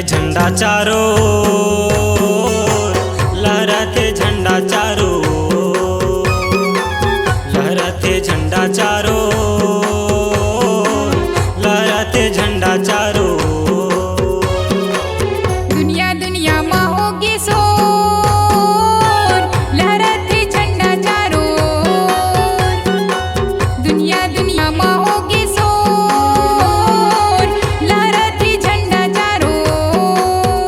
झंडा चारों ओर, लहराते झंडा चारों ओर, लहराते झंडा चारों ओर, लहराते झंडा चारों ओर। दुनिया दुनिया माँ होगी शोर, लहराते झंडा चारों ओर। दुनिया दुनिया माँ होगी शोर, लहराते झंडा चारों ओर।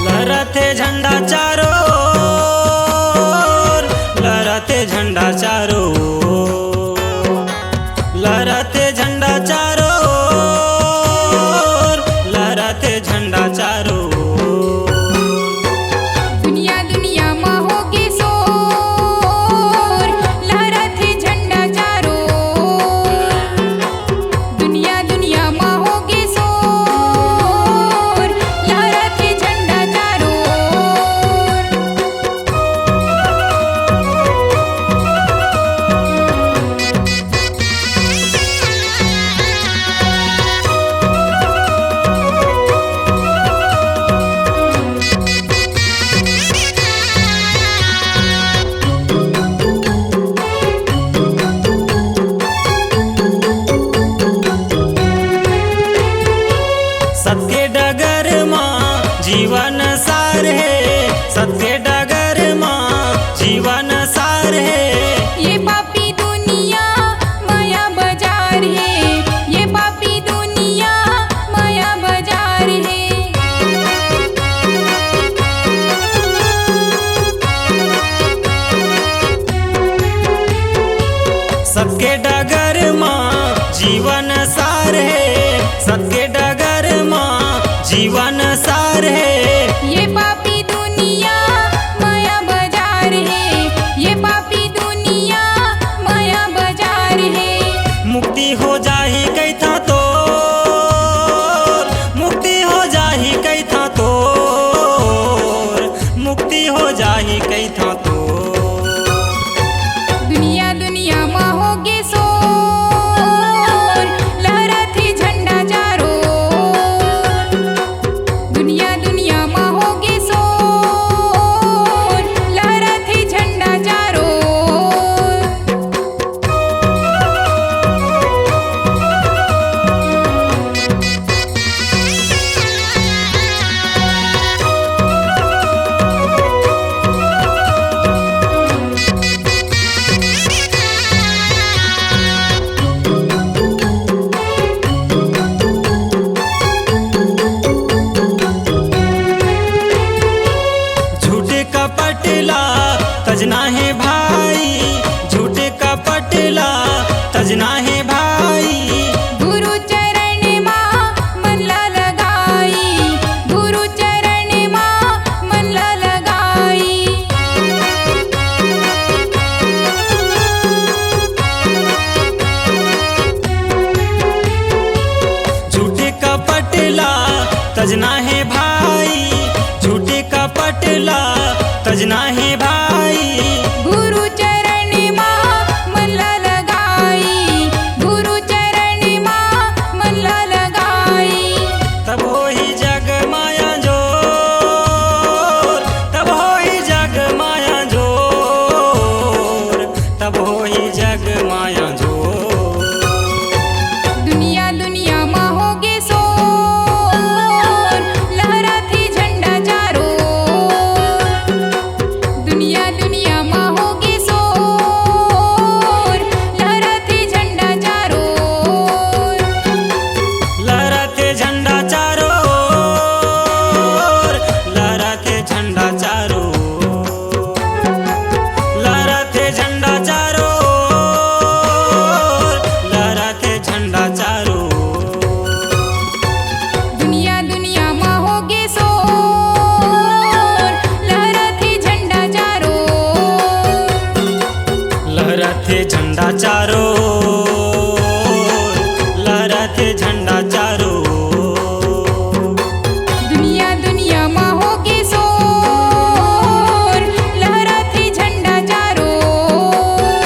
लहराते झंडा चारों ओर, लहराते झंडा चारों ओर, लहराते झंडा चारों ओर, लहराते झंडा चारों ओर। दुनिया दुनिया माँ होगी शोर, लहराते झंडा चारों ओर। दुनिया दुनिया माँ होगी शोर, लहराते झंडा चारों ओर। सत्य डगर माँ जीवन सार है, सत्य डगर माँ जीवन सार है। ये पापी दुनिया माया बाजार है, ये पापी दुनिया माया बाजार है। सत्य डगर माँ जीवन सार है, सत्य डगर माँ जीवन सार है। ये पापी दुनिया माया बाजार है, ये पापी दुनिया माया बाजार है। मुक्ति हो जाही कैथा तो, मुक्ति हो जाही कैथा तो, मुक्ति हो जाही कैथा तो। दुनिया दुनिया माँ होगी शोर, लहराते झंडा चारों ओर। दुनिया दुनिया माँ होगी शोर, लहराते झंडा चारों ओर। झूठे कपटला तजना है भाई, झूठे कपटला तजना है भाई। गुरु चरण माँ मन ला लगाई, गुरु चरण माँ मन ला लगाई। झूठे कपटला तजना है भाई, झूठे कपटला तजना है भाई। गुरु चरण माँ मन ला लगाई, गुरु चरण माँ मन ला लगाई। तब हो ही जग माया जोर, तब हो ही जग माया जोर, तब हो ही जग माया जोर। दुनिया दुनिया माँ होगी शोर, लहराते झंडा चारों ओर। दुनिया दुनिया माँ होगी शोर, लहराते झंडा चारों ओर। लहराते झंडा चारों ओर, लहराते झंडा चारों ओर, लहराते झंडा चारों ओर, लहराते झंडा चारों ओर। दुनिया दुनिया माँ होगी शोर, लहराते झंडा चारों ओर। लहराते झंडा चारों ओर, लहराते झंडा चारों ओर। दुनिया दुनिया माँ होगी शोर, लहराते झंडा चारों ओर।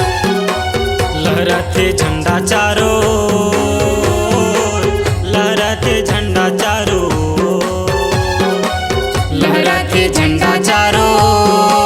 लहराते झंडा चारों ओर, लहराते झंडा चारों ओर। रखे झंडा चारों ओर।